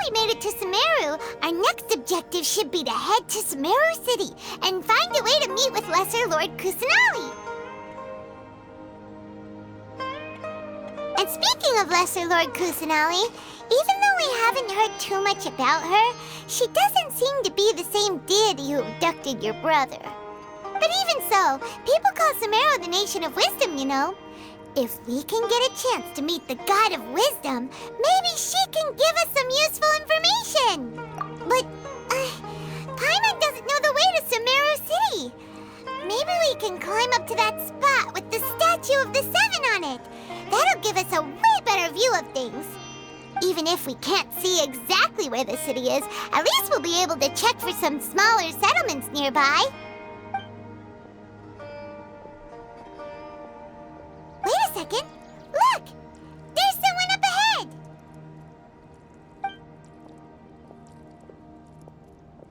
we made it to Sumeru, our next objective should be to head to Sumeru City and find a way to meet with Lesser Lord Kusanali. And speaking of Lesser Lord Kusanali, even though we haven't heard too much about her, she doesn't seem to be the same deity who abducted your brother. But even so, people call Sumeru the Nation of Wisdom, you know. If we can get a chance to meet the God of Wisdom, maybe she can give us some useful information. But, Paimon doesn't know the way to Sumeru City. Maybe we can climb up to that spot with the Statue of the Seven on it. That'll give us a way better view of things. Even if we can't see exactly where the city is, at least we'll be able to check for some smaller settlements nearby. Wait a second. Look! There's someone up ahead!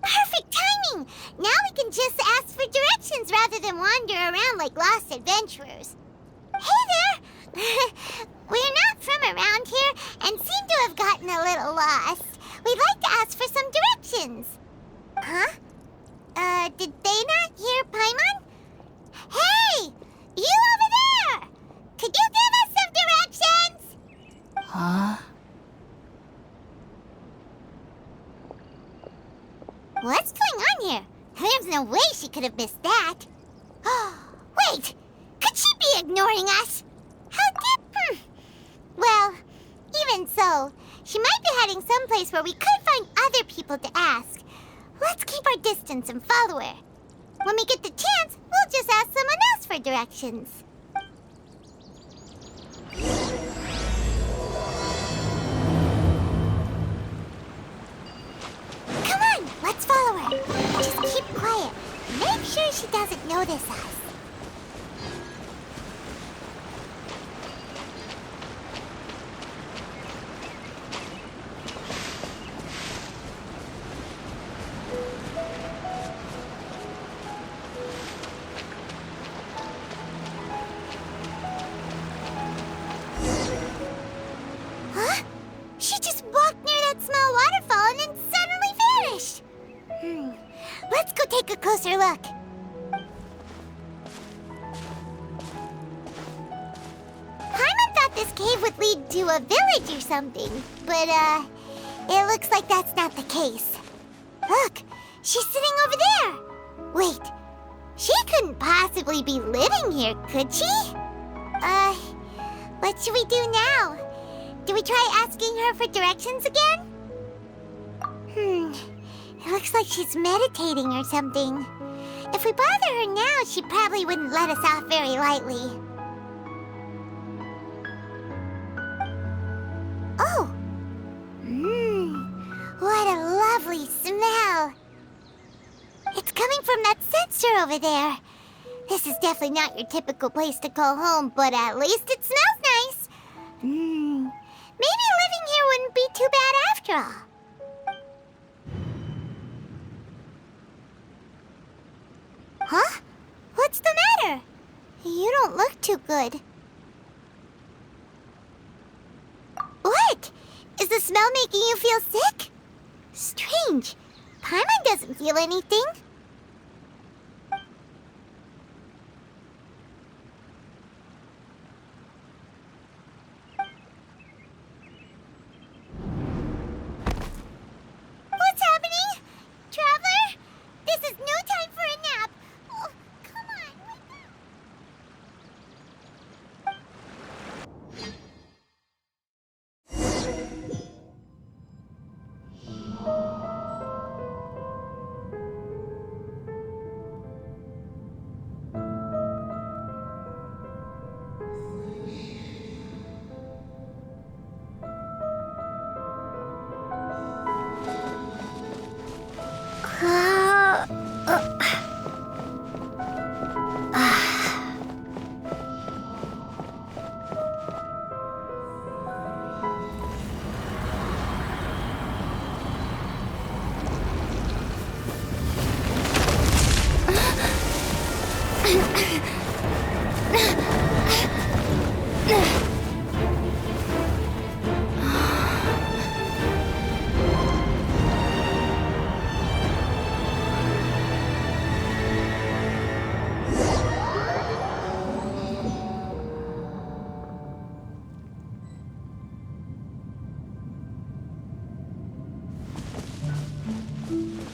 Perfect timing! Now we can just ask for directions rather than wander around like lost adventurers. Hey there! We're not from around here and seem to have gotten a little lost. We'd like to ask for some directions. Huh? Did they not hear Paimon? Hey! You over there! Could you give us some directions? Huh? What's going on here? There's no way she could have missed that. Wait! Could she be ignoring us? How did... Well, even so, she might be heading someplace where we could find other people to ask. Let's keep our distance and follow her. When we get the chance, we'll just ask someone else for directions. Come on, let's follow her. Just keep quiet. Make sure she doesn't notice us. Huh? She just walked near that small waterfall and then suddenly vanished. Let's go take a closer look. Paimon thought this cave would lead to a village or something, but, it looks like that's not the case. Look, she's sitting over there. Wait, she couldn't possibly be living here, could she? What should we do now? Do we try asking her for directions again? It looks like she's meditating or something. If we bother her now, she probably wouldn't let us off very lightly. Oh! What a lovely smell! It's coming from that sensor over there. This is definitely not your typical place to call home, but at least it smells nice. Maybe living here wouldn't be too bad after all. Huh? What's the matter? You don't look too good. What? Is the smell making you feel sick? Strange. Paimon doesn't feel anything. What's happening? Traveler? This is no time for a nap. Oh, come on, wake up.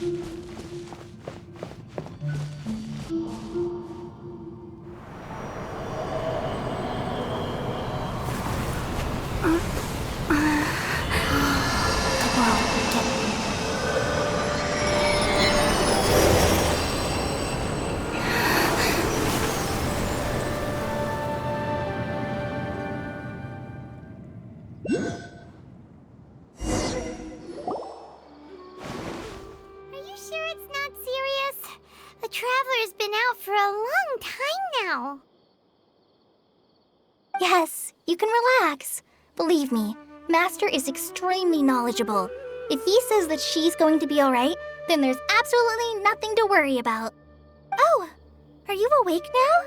Are you sure it's not serious? The Traveler's been out for a long time now. Yes, you can relax. Believe me, Master is extremely knowledgeable. If he says that she's going to be alright, then there's absolutely nothing to worry about. Oh, are you awake now?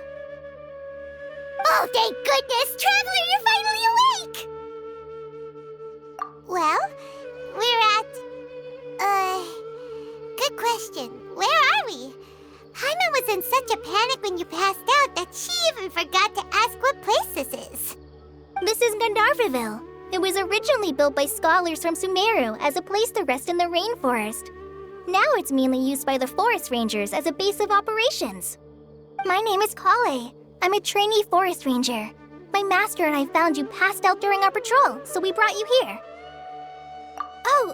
Oh, thank goodness! Traveler, you're finally awake! Well, we're at... good question. Where are we? Paimon was in such a panic when you passed out that she even forgot to ask what place this is. This is Gandharvaville. It was originally built by scholars from Sumeru as a place to rest in the rainforest. Now it's mainly used by the forest rangers as a base of operations. My name is Kale. I'm a trainee forest ranger. My master and I found you passed out during our patrol, so we brought you here. Oh,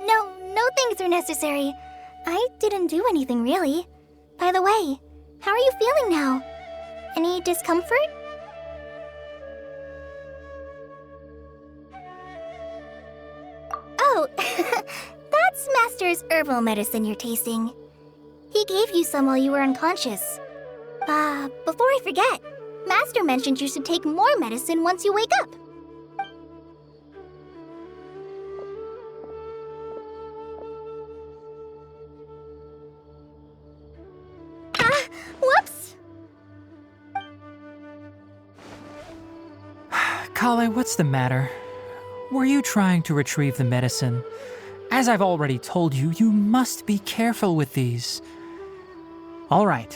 no things are necessary. I didn't do anything really. By the way, how are you feeling now? Any discomfort? Oh, that's Master's herbal medicine you're tasting. He gave you some while you were unconscious. Before I forget, Master mentioned you should take more medicine once you wake up. Whoops! Kale, what's the matter? Were you trying to retrieve the medicine? As I've already told you, you must be careful with these. All right,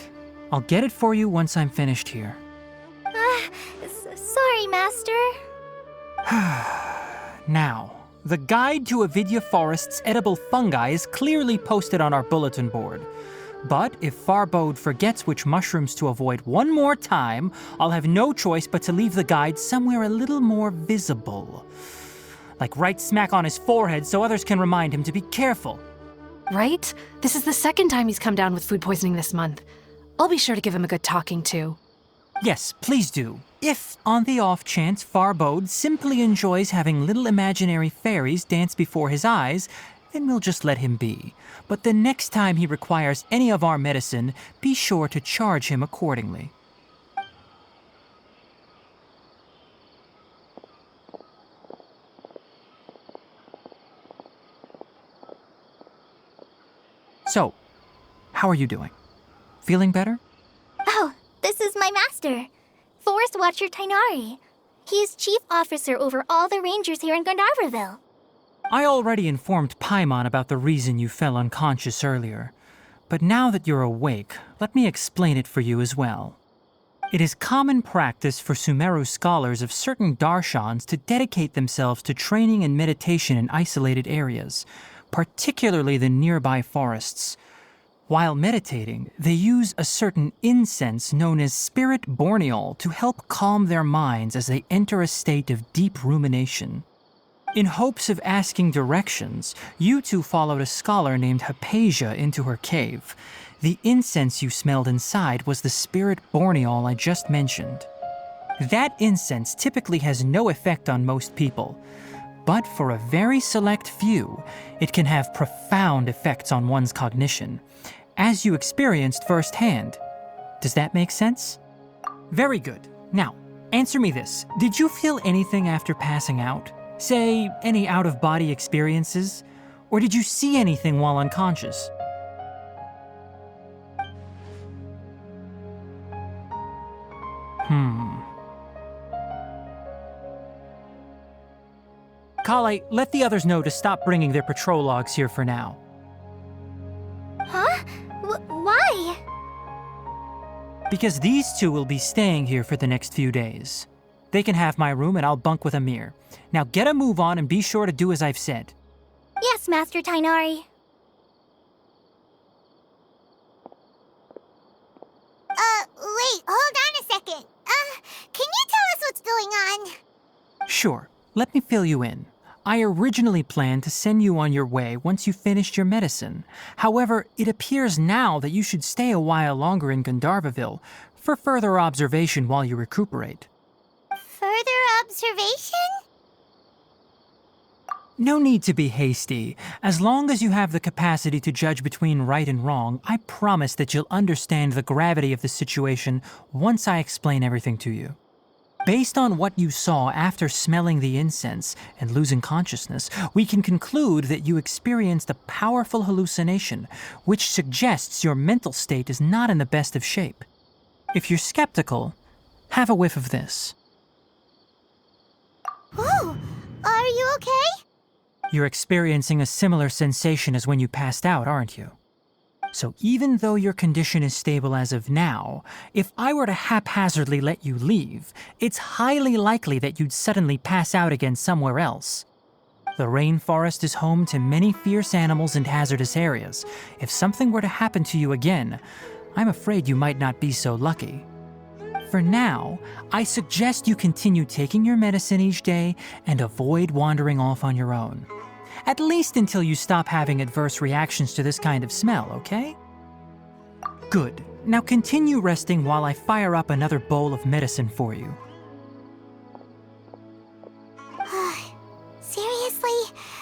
I'll get it for you once I'm finished here. Sorry, Master. Now, the guide to Avidya Forest's edible fungi is clearly posted on our bulletin board. But if Farbode forgets which mushrooms to avoid one more time, I'll have no choice but to leave the guide somewhere a little more visible. Like right smack on his forehead so others can remind him to be careful. Right? This is the second time he's come down with food poisoning this month. I'll be sure to give him a good talking to. Yes, please do. If, on the off chance, Farbode simply enjoys having little imaginary fairies dance before his eyes, then we'll just let him be. But the next time he requires any of our medicine, be sure to charge him accordingly. So, how are you doing? Feeling better? Oh, this is my master, Forest Watcher Tainari. He is chief officer over all the rangers here in Gandharvaville. I already informed Paimon about the reason you fell unconscious earlier. But now that you're awake, let me explain it for you as well. It is common practice for Sumeru scholars of certain darshans to dedicate themselves to training and meditation in isolated areas, particularly the nearby forests. While meditating, they use a certain incense known as spirit borneol to help calm their minds as they enter a state of deep rumination. In hopes of asking directions, you two followed a scholar named Hypatia into her cave. The incense you smelled inside was the spirit borneol I just mentioned. That incense typically has no effect on most people, but for a very select few, it can have profound effects on one's cognition, as you experienced firsthand. Does that make sense? Very good. Now, answer me this. Did you feel anything after passing out? Say, any out-of-body experiences? Or did you see anything while unconscious? Kale, let the others know to stop bringing their patrol logs here for now. Huh? Why? Because these two will be staying here for the next few days. They can have my room and I'll bunk with Amir. Now get a move on and be sure to do as I've said. Yes, Master Tainari. Wait, hold on a second. Can you tell us what's going on? Sure, let me fill you in. I originally planned to send you on your way once you finished your medicine. However, it appears now that you should stay a while longer in Gandharvaville for further observation while you recuperate. Further observation? No need to be hasty. As long as you have the capacity to judge between right and wrong, I promise that you'll understand the gravity of the situation once I explain everything to you. Based on what you saw after smelling the incense and losing consciousness, we can conclude that you experienced a powerful hallucination, which suggests your mental state is not in the best of shape. If you're skeptical, have a whiff of this. Whoa, are you okay? You're experiencing a similar sensation as when you passed out, aren't you? So even though your condition is stable as of now, if I were to haphazardly let you leave, it's highly likely that you'd suddenly pass out again somewhere else. The rainforest is home to many fierce animals and hazardous areas. If something were to happen to you again, I'm afraid you might not be so lucky. For now, I suggest you continue taking your medicine each day and avoid wandering off on your own. At least until you stop having adverse reactions to this kind of smell, okay? Good. Now continue resting while I fire up another bowl of medicine for you. Seriously?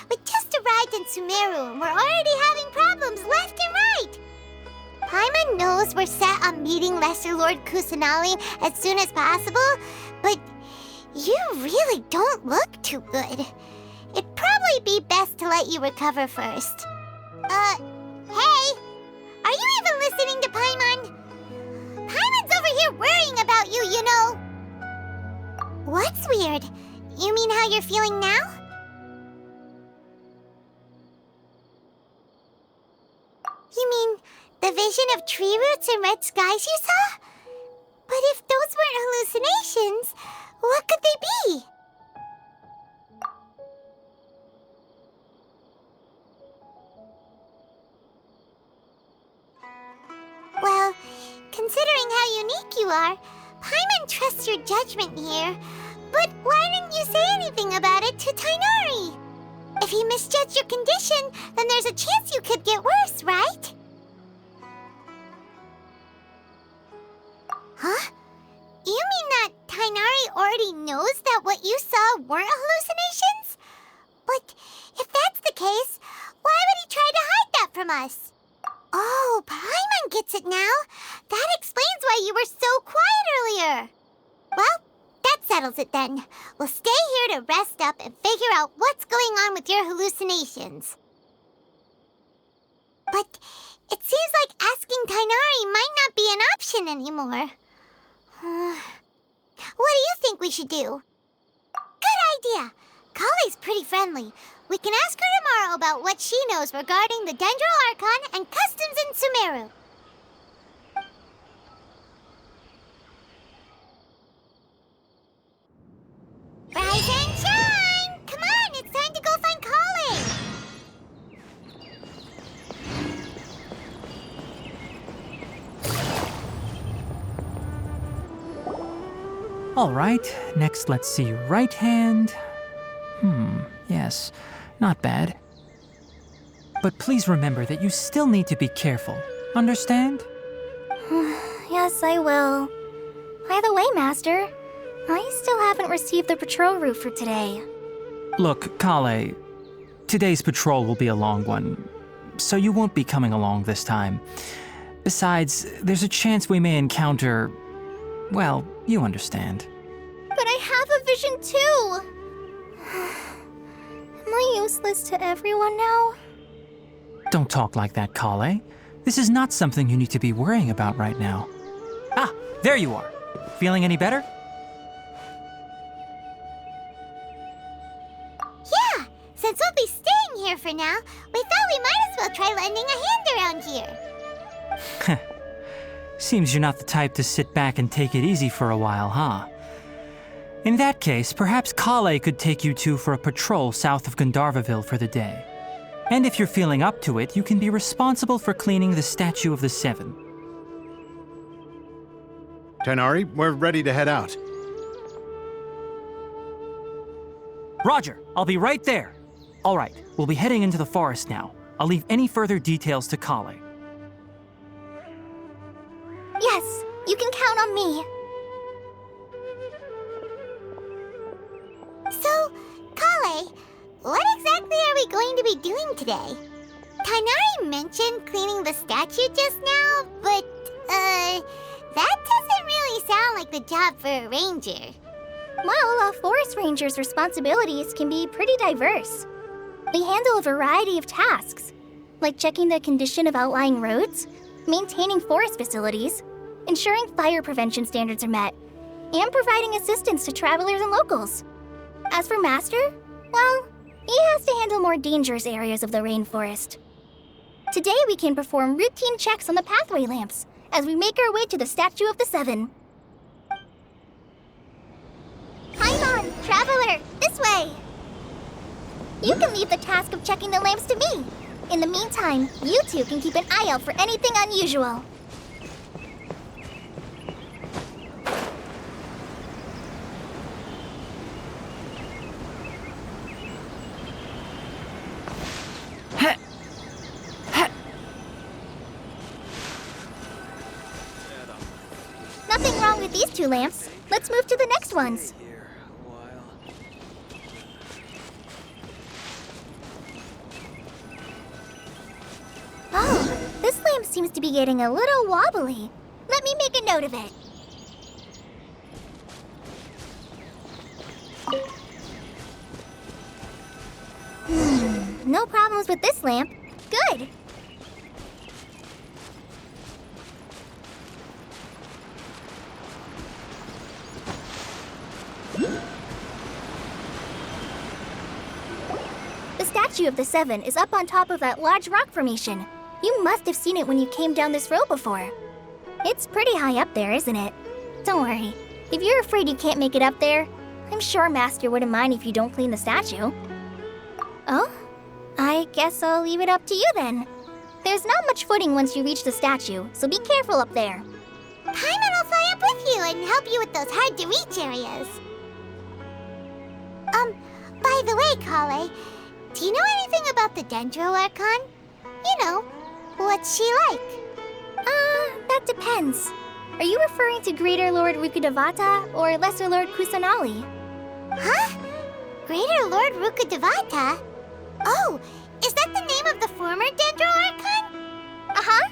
We just arrived in Sumeru and we're already having problems left and right! Paimon knows we're set on meeting Lesser Lord Kusanali as soon as possible, but you really don't look too good. It'd probably be best to let you recover first. Hey! Are you even listening to Paimon? Paimon's over here worrying about you, you know! What's weird? You mean how you're feeling now? You mean the vision of tree roots and red skies you saw? But if those weren't hallucinations, what could they be? Well, considering how unique you are, Paimon trusts your judgment here. But why didn't you say anything about it to Tainari? If he misjudged your condition, then there's a chance you could get worse, right? Huh? You mean that Tainari already knows that what you saw weren't hallucinations? But if that's the case, why would he try to hide that from us? Oh, Paimon gets it now. That explains why you were so quiet earlier. Well, that settles it then. We'll stay here to rest up and figure out what's going on with your hallucinations. But it seems like asking Tainari might not be an option anymore. What do you think we should do? Good idea. Kale's pretty friendly. We can ask her tomorrow about what she knows regarding the Dendro Archon and customs in Sumeru. Rise and shine! Come on, it's time to go find Kale! All right, next let's see right hand. Yes, not bad. But please remember that you still need to be careful. Understand? Yes, I will. By the way, Master, I still haven't received the patrol route for today. Look, Kale, today's patrol will be a long one, so you won't be coming along this time. Besides, there's a chance we may encounter... well, you understand. But I have a vision too! Am I useless to everyone now? Don't talk like that, Kale. This is not something you need to be worrying about right now. Ah, there you are. Feeling any better? Yeah, since we'll be staying here for now, we thought we might as well try lending a hand around here. Seems you're not the type to sit back and take it easy for a while, huh? In that case, perhaps Kale could take you two for a patrol south of Gandharvaville for the day. And if you're feeling up to it, you can be responsible for cleaning the Statue of the Seven. Tighnari, we're ready to head out. Roger, I'll be right there. All right, we'll be heading into the forest now. I'll leave any further details to Kale. Yes, you can count on me. So, Kale, what exactly are we going to be doing today? Tighnari mentioned cleaning the statue just now, but, that doesn't really sound like the job for a ranger. Well, a forest ranger's responsibilities can be pretty diverse. We handle a variety of tasks, like checking the condition of outlying roads, maintaining forest facilities, ensuring fire prevention standards are met, and providing assistance to travelers and locals. As for Master, well, he has to handle more dangerous areas of the rainforest. Today we can perform routine checks on the pathway lamps as we make our way to the Statue of the Seven. Paimon, traveler, this way! You can leave the task of checking the lamps to me. In the meantime, you two can keep an eye out for anything unusual. Nothing wrong with these two lamps. Let's move to the next ones. Oh, this lamp seems to be getting a little wobbly. Let me make a note of it. No problems with this lamp. Good. The Statue of the Seven is up on top of that large rock formation. You must have seen it when you came down this road before. It's pretty high up there, isn't it? Don't worry. If you're afraid you can't make it up there, I'm sure Master wouldn't mind if you don't clean the statue. Oh? I guess I'll leave it up to you then. There's not much footing once you reach the statue, so be careful up there. Paimon will fly up with you and help you with those hard-to-reach areas. By the way, Kale, do you know anything about the Dendro Archon? You know, what's she like? That depends. Are you referring to Greater Lord Rukkhadevata or Lesser Lord Kusanali? Huh? Greater Lord Rukkhadevata? Oh, is that the name of the former Dendro Archon? Uh-huh.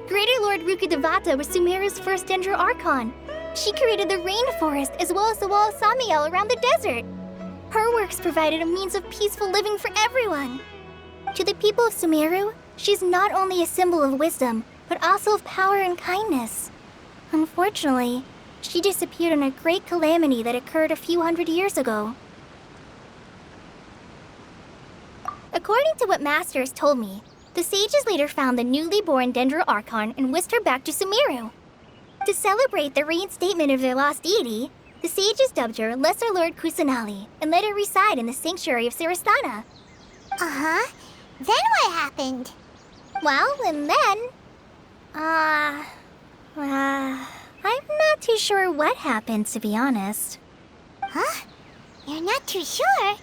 Greater Lord Rukkhadevata was Sumeru's first Dendro Archon. She created the rainforest as well as the wall of Samiel around the desert. Her works provided a means of peaceful living for everyone. To the people of Sumeru, she's not only a symbol of wisdom, but also of power and kindness. Unfortunately, she disappeared in a great calamity that occurred a few hundred years ago. According to what Master has told me, the sages later found the newly born Dendro Archon and whisked her back to Sumeru. To celebrate the reinstatement of their lost deity, the sages dubbed her Lesser Lord Kusanali and let her reside in the sanctuary of Sarastana. Uh-huh. Then what happened? Well, and then... I'm not too sure what happened, to be honest. Huh? You're not too sure?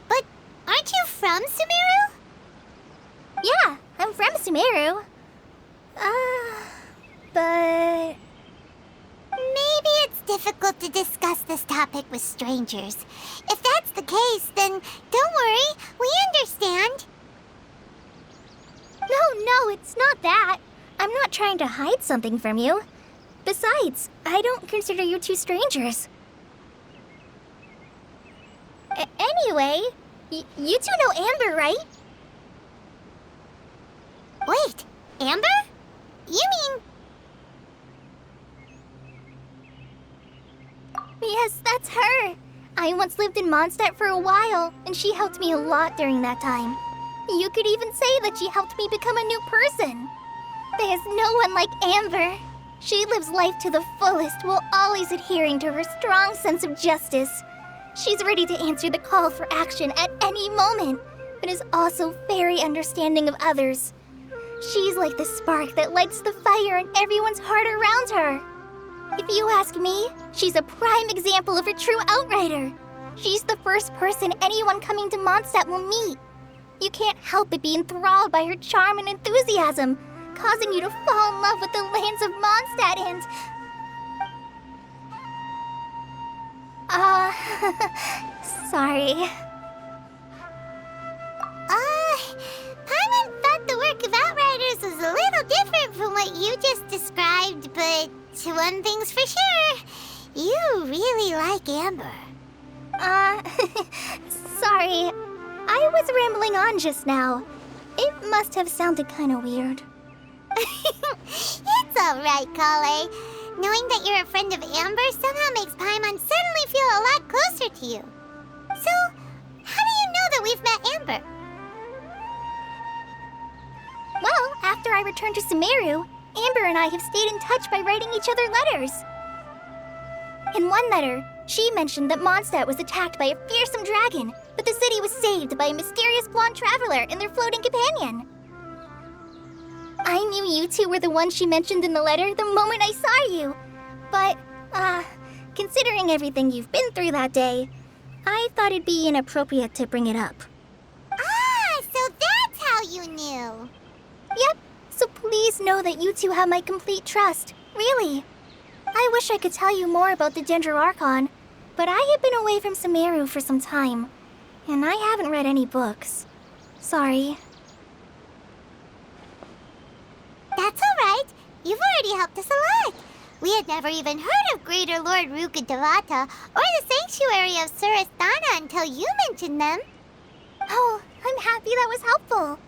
But aren't you from Sumeru? Yeah, I'm from Sumeru. But... Maybe it's difficult to discuss this topic with strangers. If that's the case, then don't worry, we understand. No, it's not that. I'm not trying to hide something from you. Besides, I don't consider you two strangers. Anyway, you two know Amber, right? Wait, Amber? You mean... Yes, that's her. I once lived in Mondstadt for a while, and she helped me a lot during that time. You could even say that she helped me become a new person. There's no one like Amber. She lives life to the fullest while always adhering to her strong sense of justice. She's ready to answer the call for action at any moment, but is also very understanding of others. She's like the spark that lights the fire in everyone's heart around her. If you ask me, she's a prime example of a true outrider. She's the first person anyone coming to Mondstadt will meet. You can't help but be enthralled by her charm and enthusiasm, causing you to fall in love with the lands of Mondstadt and... sorry. Paimon thought the work of Outriders was a little different from what you just described, but one thing's for sure, you really like Amber. Sorry. I was rambling on just now. It must have sounded kind of weird. It's alright, Kale. Knowing that you're a friend of Amber somehow makes Paimon suddenly feel a lot closer to you. So, how do you know that we've met Amber? Well, after I returned to Sumeru, Amber and I have stayed in touch by writing each other letters. In one letter, she mentioned that Mondstadt was attacked by a fearsome dragon, but the city was saved by a mysterious blonde traveler and their floating companion. I knew you two were the ones she mentioned in the letter the moment I saw you. But, considering everything you've been through that day, I thought it'd be inappropriate to bring it up. Ah, so that's how you knew. Yep, so please know that you two have my complete trust, really. I wish I could tell you more about the Dendroarchon, but I have been away from Sumeru for some time, and I haven't read any books. Sorry. That's alright. You've already helped us a lot. We had never even heard of Greater Lord Rukkhadevata or the Sanctuary of Surasthana until you mentioned them. Oh, I'm happy that was helpful.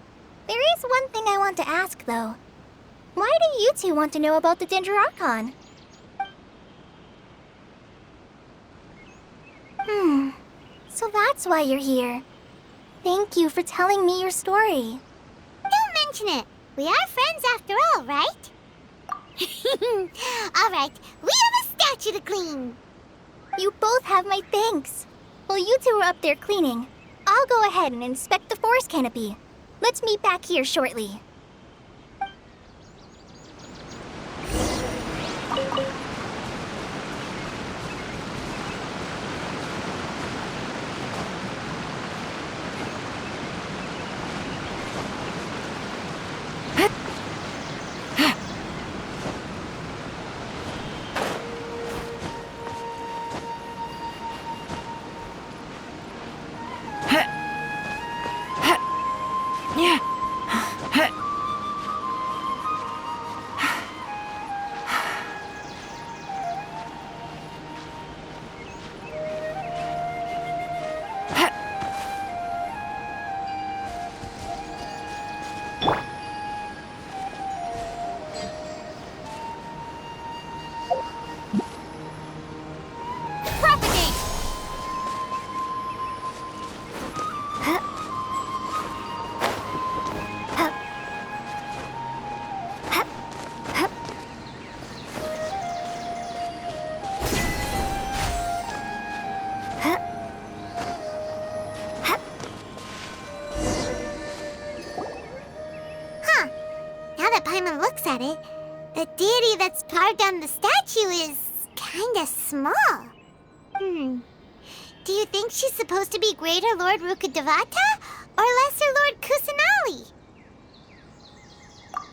There is one thing I want to ask, though. Why do you two want to know about the Dendroarchon? So that's why you're here. Thank you for telling me your story. Don't mention it. We are friends after all, right? Alright, we have a statue to clean. You both have my thanks. While you two are up there cleaning, I'll go ahead and inspect the forest canopy. Let's meet back here shortly. Paimon looks at it, the deity that's carved on the statue is kinda small. Do you think she's supposed to be Greater Lord Rukkhadevata or Lesser Lord Kusanali?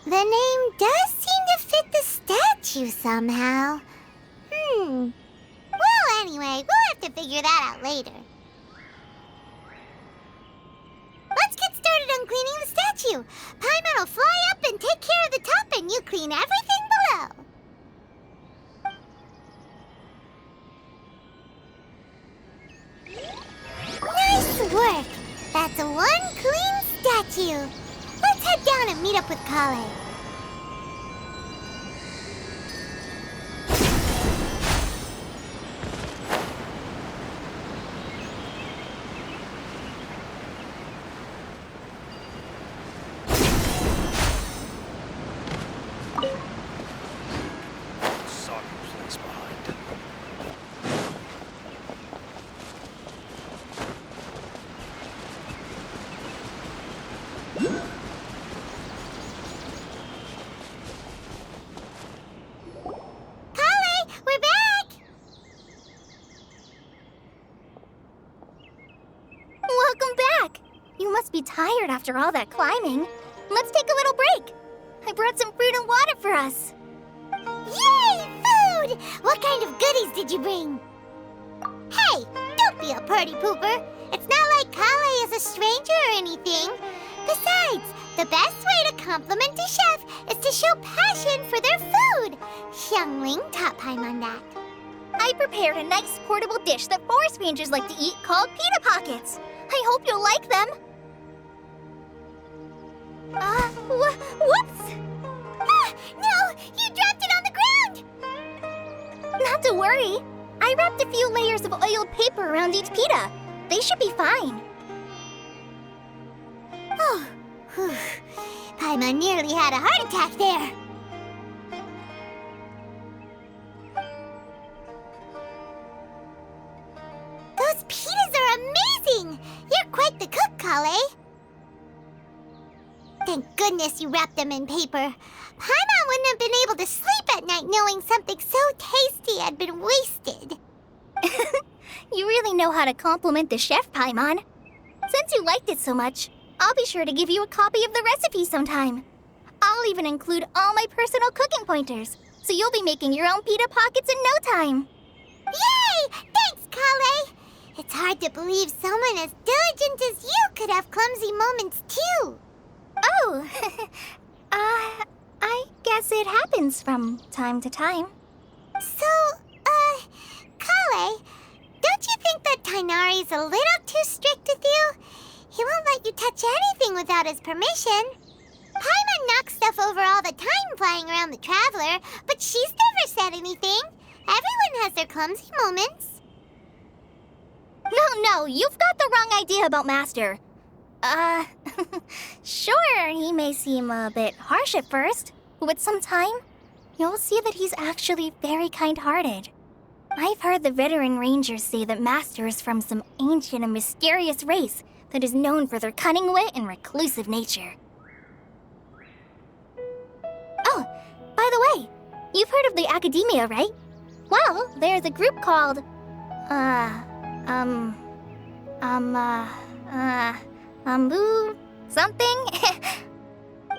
The name does seem to fit the statue somehow. Well, anyway, we'll have to figure that out later. Let's get started on cleaning the statue. Paimon will fly up and take care of the top, and you clean everything below. Nice work! That's one clean statue. Let's head down and meet up with Kale. tired after all that climbing. Let's take a little break. I brought some fruit and water for us. Yay, food! What kind of goodies did you bring? Hey, don't be a party pooper. It's not like Kale is a stranger or anything. Besides, the best way to compliment a chef is to show passion for their food. Xiangling taught Paimon that. I prepared a nice portable dish that forest rangers like to eat called pita pockets. I hope you'll like them. Whoops! Ah, no! You dropped it on the ground! Not to worry. I wrapped a few layers of oiled paper around each pita. They should be fine. Oh, whew. Paimon nearly had a heart attack there. Those pitas are amazing! You're quite the cook, Kale. Thank goodness you wrapped them in paper. Paimon wouldn't have been able to sleep at night knowing something so tasty had been wasted. You really know how to compliment the chef, Paimon. Since you liked it so much, I'll be sure to give you a copy of the recipe sometime. I'll even include all my personal cooking pointers, so you'll be making your own pita pockets in no time. Yay! Thanks, Kale! It's hard to believe someone as diligent as you could have clumsy moments too. Oh, I guess it happens from time to time. So, Kale, don't you think that Tainari's a little too strict with you? He won't let you touch anything without his permission. Paimon knocks stuff over all the time flying around the Traveler, but she's never said anything. Everyone has their clumsy moments. No, you've got the wrong idea about Master. Sure, he may seem a bit harsh at first, but with some time, you'll see that he's actually very kind-hearted. I've heard the veteran rangers say that Master is from some ancient and mysterious race that is known for their cunning wit and reclusive nature. Oh, by the way, you've heard of the Academia, right? Well, there's a group called, something?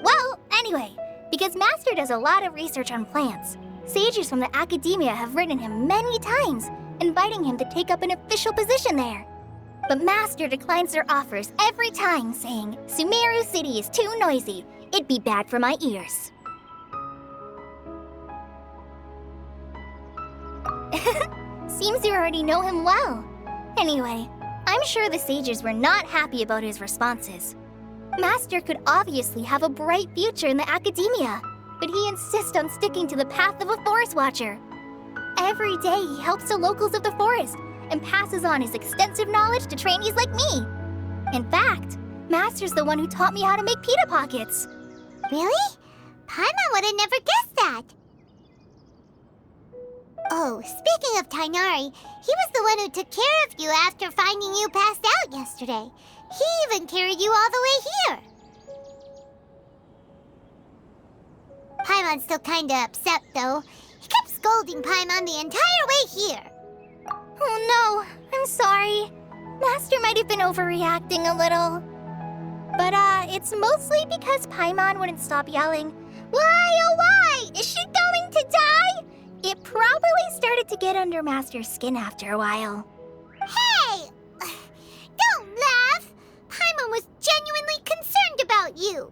Well, anyway, because Master does a lot of research on plants, sages from the Academia have written him many times, inviting him to take up an official position there. But Master declines their offers every time, saying, Sumeru City is too noisy. It'd be bad for my ears. Seems you already know him well. Anyway, I'm sure the sages were not happy about his responses. Master could obviously have a bright future in the Academia, but he insists on sticking to the path of a forest watcher. Every day he helps the locals of the forest and passes on his extensive knowledge to trainees like me. In fact, Master's the one who taught me how to make pita pockets. Really? Paimon would have never guessed that. Oh, speaking of Tainari, he was the one who took care of you after finding you passed out yesterday. He even carried you all the way here. Paimon's still kinda upset, though. He kept scolding Paimon the entire way here. Oh no, I'm sorry. Master might have been overreacting a little. But, it's mostly because Paimon wouldn't stop yelling, Why, oh why? Is she going to die? It probably started to get under Master's skin after a while. Hey! Don't laugh! Paimon was genuinely concerned about you.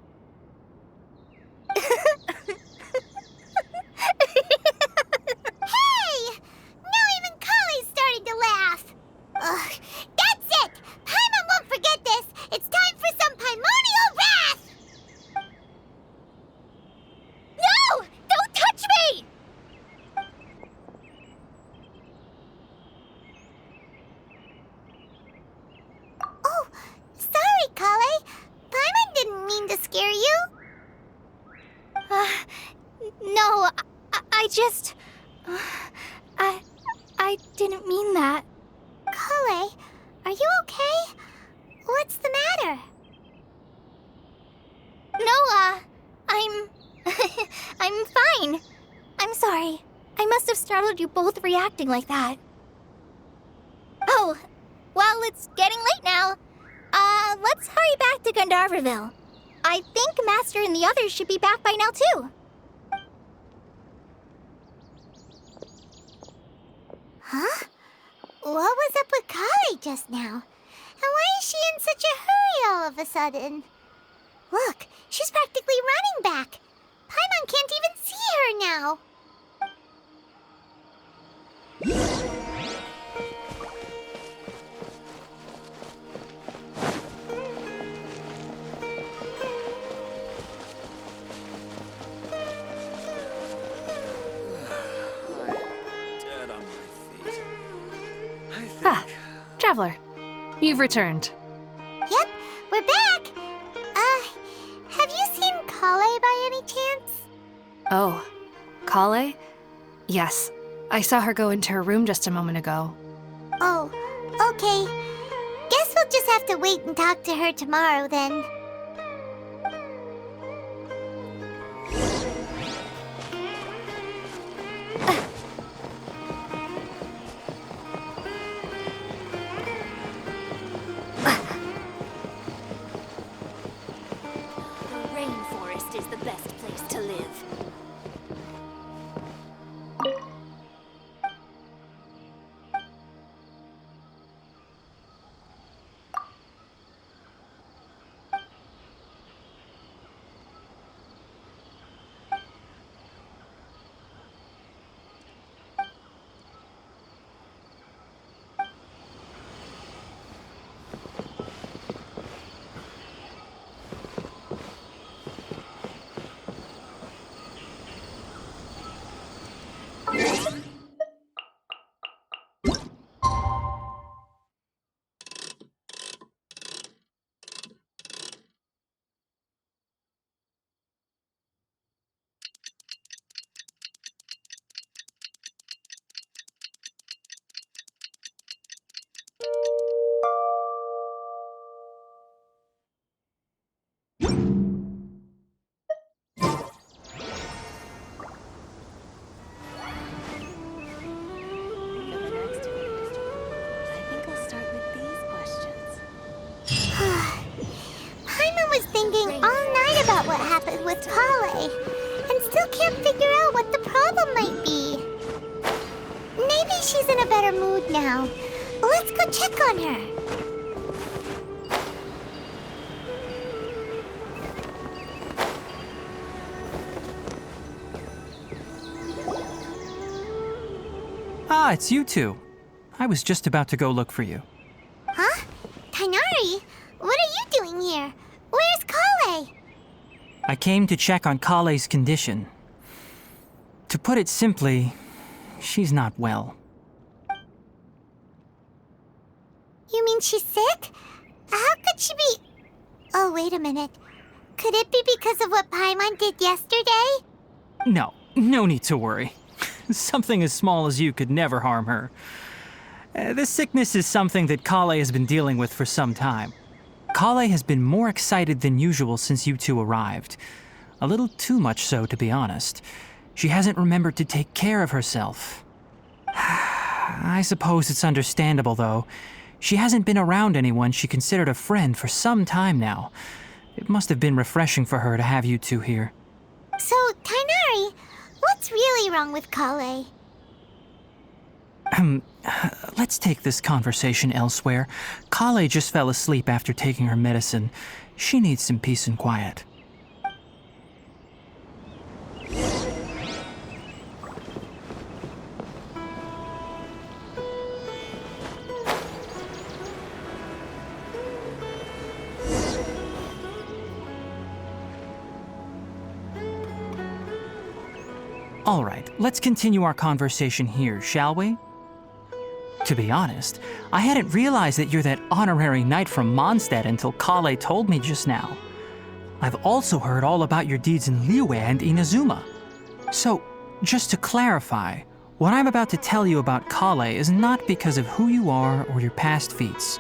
Hey! Now even Kale's starting to laugh. Ugh, that's it! Paimon won't forget this! It's time for some primordial wrath! No! Don't touch me! Oh, sorry, Kale. Paimon didn't mean to scare you. No, I just... I didn't mean that. Kale, are you okay? What's the matter? No, I'm... I'm fine. I'm sorry. I must have startled you both reacting like that. Oh, well, it's getting late now. Let's hurry back to Gandharville. I think Master and the others should be back by now, too. Huh? What was up with Kali just now? And why is she in such a hurry all of a sudden? Look, she's practically running back. Paimon can't even see her now. Dead on my feet. I think Ah, Traveler, you've returned. Yep, we're back. Have you seen Kale by any chance? Oh, Kale? Yes, I saw her go into her room just a moment ago. Oh, okay. Guess we'll just have to wait and talk to her tomorrow then. The rainforest is the best place to live. Paimon was thinking all night about what happened with Kale, and still can't figure out what the problem might be. Maybe she's in a better mood now. Let's go check on her. Ah, it's you two. I was just about to go look for you. Huh? Tainari? What are you doing here? Where's Kale? I came to check on Kale's condition. To put it simply, she's not well. You mean she's sick? How could she be... Oh, wait a minute. Could it be because of what Paimon did yesterday? No need to worry. Something as small as you could never harm her. This sickness is something that Kale has been dealing with for some time. Kale has been more excited than usual since you two arrived. A little too much so, to be honest. She hasn't remembered to take care of herself. I suppose it's understandable, though. She hasn't been around anyone she considered a friend for some time now. It must have been refreshing for her to have you two here. So, Tainari, what's really wrong with Kale? Let's take this conversation elsewhere. Kale just fell asleep after taking her medicine. She needs some peace and quiet. All right, let's continue our conversation here, shall we? To be honest, I hadn't realized that you're that honorary knight from Mondstadt until Kale told me just now. I've also heard all about your deeds in Liyue and Inazuma. So, just to clarify, what I'm about to tell you about Kale is not because of who you are or your past feats.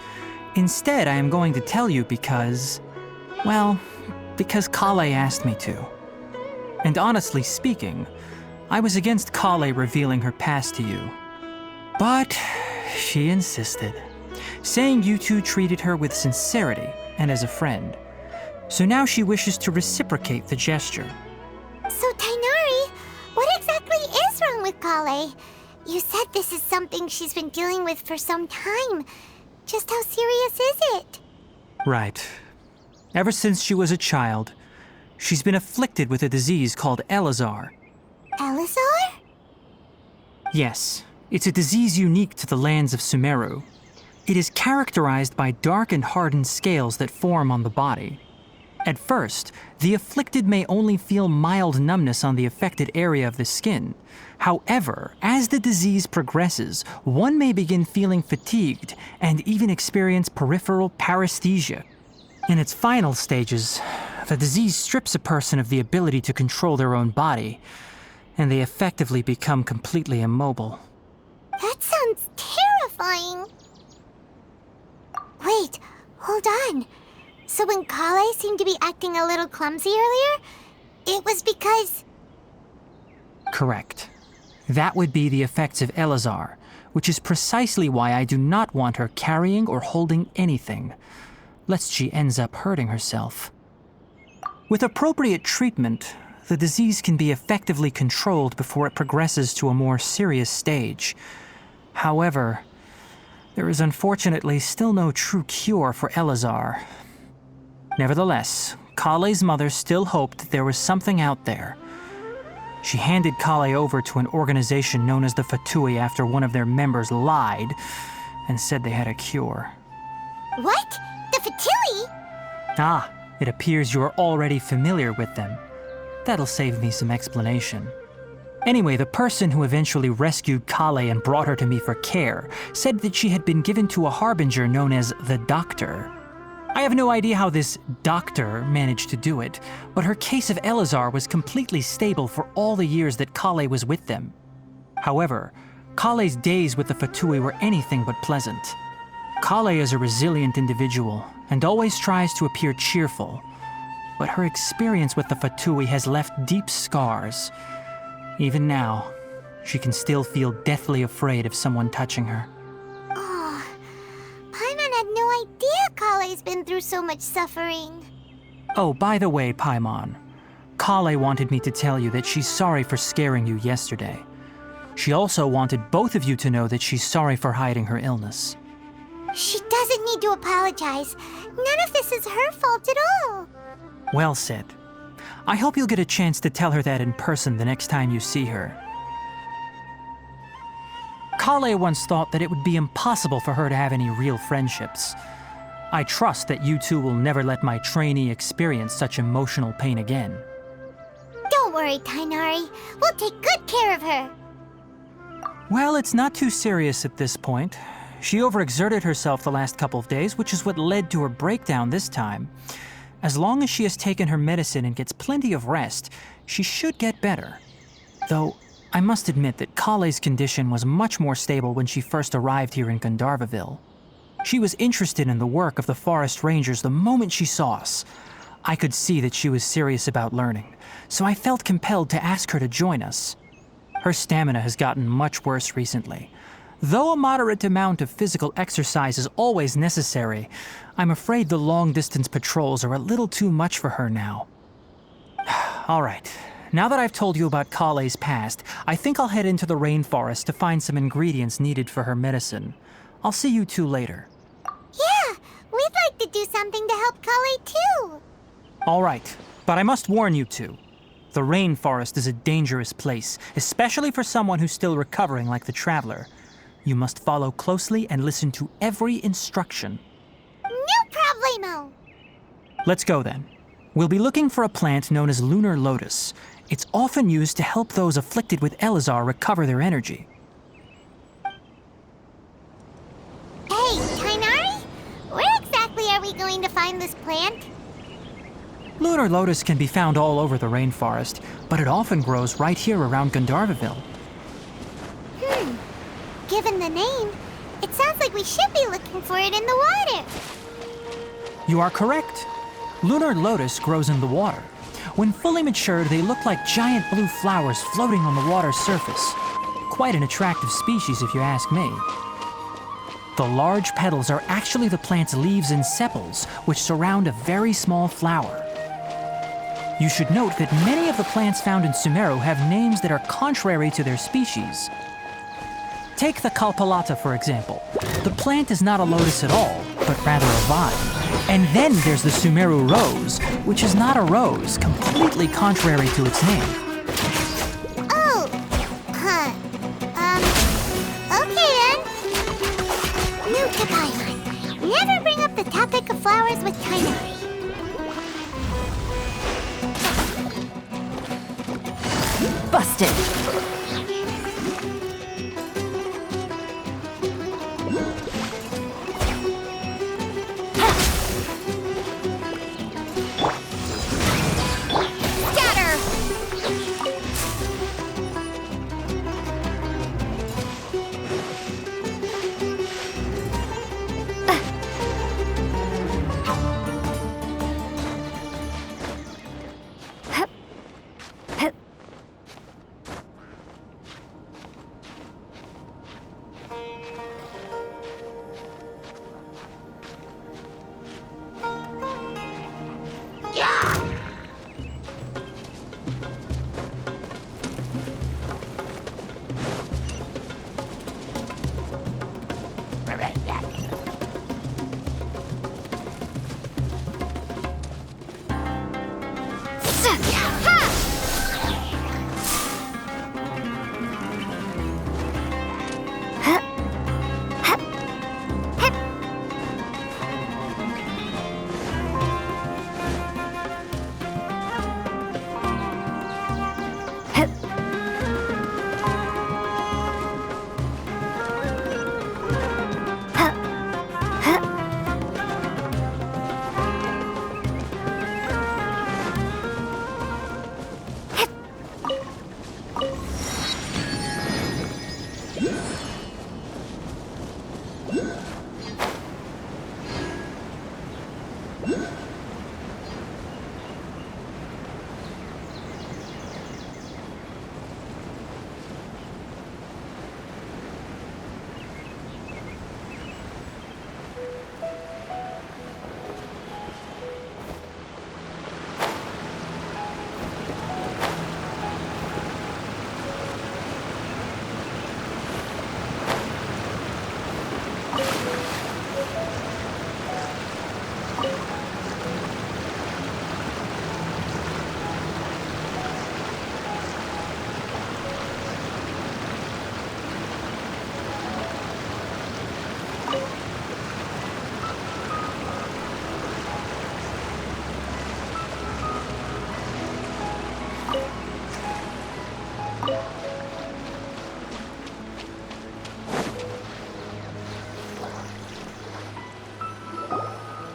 Instead, I am going to tell you because... well, because Kale asked me to. And honestly speaking, I was against Kale revealing her past to you. But she insisted, saying you two treated her with sincerity and as a friend. So now she wishes to reciprocate the gesture. So, Tainari, what exactly is wrong with Kale? You said this is something she's been dealing with for some time. Just how serious is it? Right. Ever since she was a child, she's been afflicted with a disease called Elazar. Elazar? Yes, it's a disease unique to the lands of Sumeru. It is characterized by dark and hardened scales that form on the body. At first, the afflicted may only feel mild numbness on the affected area of the skin. However, as the disease progresses, one may begin feeling fatigued and even experience peripheral paresthesia. In its final stages, the disease strips a person of the ability to control their own body, and they effectively become completely immobile. That sounds terrifying. Wait, hold on. So when Kale seemed to be acting a little clumsy earlier, it was because... Correct. That would be the effects of Elazar, which is precisely why I do not want her carrying or holding anything, lest she ends up hurting herself. With appropriate treatment, the disease can be effectively controlled before it progresses to a more serious stage. However, there is unfortunately still no true cure for Elazar. Nevertheless, Kale's mother still hoped that there was something out there. She handed Kale over to an organization known as the Fatui after one of their members lied and said they had a cure. What? The Fatui? Ah, it appears you're already familiar with them. That'll save me some explanation. Anyway, the person who eventually rescued Kale and brought her to me for care said that she had been given to a harbinger known as the Doctor. I have no idea how this doctor managed to do it, but her case of Elazar was completely stable for all the years that Kale was with them. However, Kale's days with the Fatui were anything but pleasant. Kale is a resilient individual and always tries to appear cheerful, but her experience with the Fatui has left deep scars. Even now, she can still feel deathly afraid of someone touching her. Oh, Paimon had no idea Kale's been through so much suffering. Oh, by the way, Paimon, Kale wanted me to tell you that she's sorry for scaring you yesterday. She also wanted both of you to know that she's sorry for hiding her illness. She doesn't need to apologize. None of this is her fault at all. Well said. I hope you'll get a chance to tell her that in person the next time you see her. Kale once thought that it would be impossible for her to have any real friendships. I trust that you two will never let my trainee experience such emotional pain again. Don't worry, Tainari. We'll take good care of her. Well, it's not too serious at this point. She overexerted herself the last couple of days, which is what led to her breakdown this time. As long as she has taken her medicine and gets plenty of rest, she should get better. Though, I must admit that Kale's condition was much more stable when she first arrived here in Gandharvaville. She was interested in the work of the forest rangers the moment she saw us. I could see that she was serious about learning, so I felt compelled to ask her to join us. Her stamina has gotten much worse recently. Though a moderate amount of physical exercise is always necessary, I'm afraid the long-distance patrols are a little too much for her now. All right, now that I've told you about Kale's past, I think I'll head into the rainforest to find some ingredients needed for her medicine. I'll see you two later. Yeah, we'd like to do something to help Kale too. All right, but I must warn you two. The rainforest is a dangerous place, especially for someone who's still recovering like the Traveler. You must follow closely and listen to every instruction. No problemo. Let's go then. We'll be looking for a plant known as lunar lotus. It's often used to help those afflicted with Elazar recover their energy. Hey, Tainari? Where exactly are we going to find this plant? Lunar lotus can be found all over the rainforest, but it often grows right here around Gandharvaville. Given the name, it sounds like we should be looking for it in the water. You are correct. Lunar lotus grows in the water. When fully matured, they look like giant blue flowers floating on the water's surface. Quite an attractive species, if you ask me. The large petals are actually the plant's leaves and sepals, which surround a very small flower. You should note that many of the plants found in Sumeru have names that are contrary to their species. Take the Kalpalata, for example. The plant is not a lotus at all, but rather a vine. And then there's the Sumeru rose, which is not a rose, completely contrary to its name. Oh, huh. Okay then. New to Paimon. Never bring up the topic of flowers with Kainari. Busted.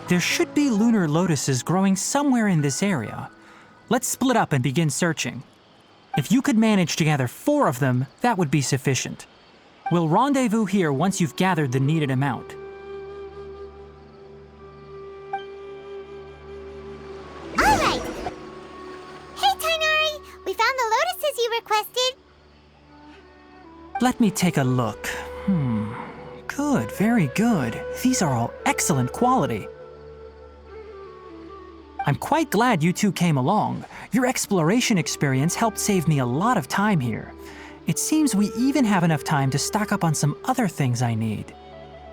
There should be lunar lotuses growing somewhere in this area. Let's split up and begin searching. If you could manage to gather 4 of them, that would be sufficient. We'll rendezvous here once you've gathered the needed amount. All right. Hey, Tainari, we found the lotuses you requested. Let me take a look. Good, very good. These are all excellent quality. I'm quite glad you two came along. Your exploration experience helped save me a lot of time here. It seems we even have enough time to stock up on some other things I need.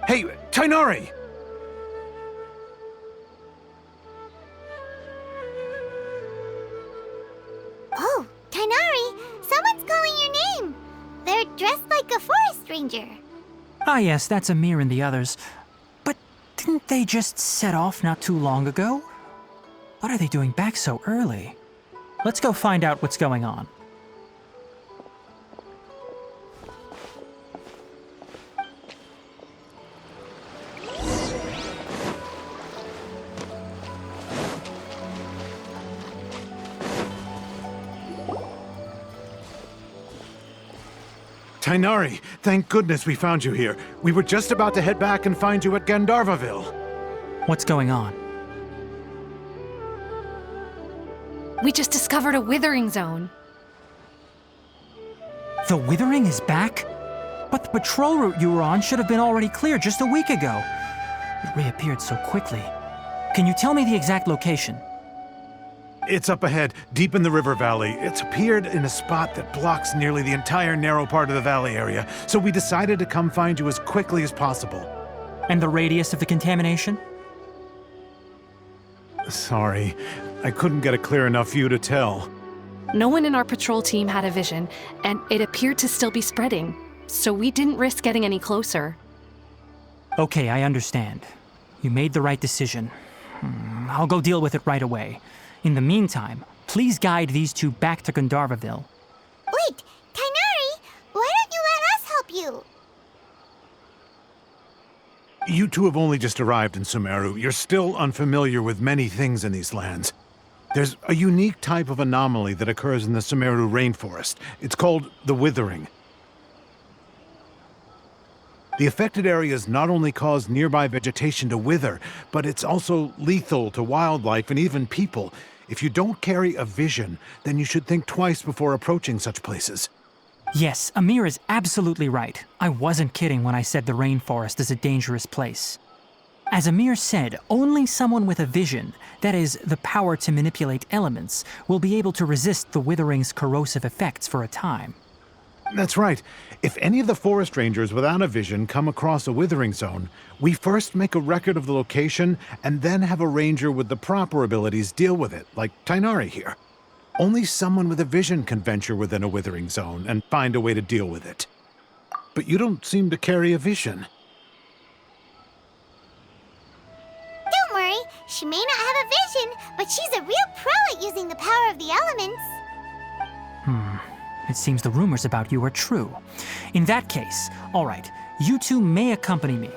Hey, Tainari! Oh, Tainari, someone's calling your name. They're dressed like a forest ranger. Ah yes, that's Amir and the others. But didn't they just set off not too long ago? What are they doing back so early? Let's go find out what's going on. Tainari, thank goodness we found you here. We were just about to head back and find you at Gandharvaville. What's going on? We just discovered a withering zone. The Withering is back? But the patrol route you were on should have been already clear just a week ago. It reappeared so quickly. Can you tell me the exact location? It's up ahead, deep in the river valley. It's appeared in a spot that blocks nearly the entire narrow part of the valley area, so we decided to come find you as quickly as possible. And the radius of the contamination? Sorry, I couldn't get a clear enough view to tell. No one in our patrol team had a vision, and it appeared to still be spreading, so we didn't risk getting any closer. Okay, I understand. You made the right decision. I'll go deal with it right away. In the meantime, please guide these two back to Gandharvaville. Wait, Kainari, why don't you let us help you? You two have only just arrived in Sumeru. You're still unfamiliar with many things in these lands. There's a unique type of anomaly that occurs in the Sumeru rainforest. It's called the withering. The affected areas not only cause nearby vegetation to wither, but it's also lethal to wildlife and even people. If you don't carry a vision, then you should think twice before approaching such places. Yes, Amir is absolutely right. I wasn't kidding when I said the rainforest is a dangerous place. As Amir said, only someone with a vision, that is, the power to manipulate elements, will be able to resist the withering's corrosive effects for a time. That's right. If any of the forest rangers without a vision come across a withering zone, we first make a record of the location and then have a ranger with the proper abilities deal with it, like Tainari here. Only someone with a vision can venture within a withering zone and find a way to deal with it. But you don't seem to carry a vision. Don't worry, she may not have a vision, but she's a real pro at using the power of the elements. It seems the rumors about you are true. In that case, all right, you two may accompany me.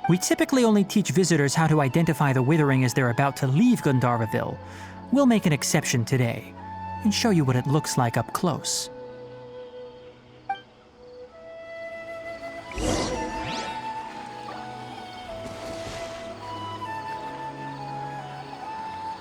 We typically only teach visitors how to identify the withering as they're about to leave Gandharvaville. We'll make an exception today and show you what it looks like up close.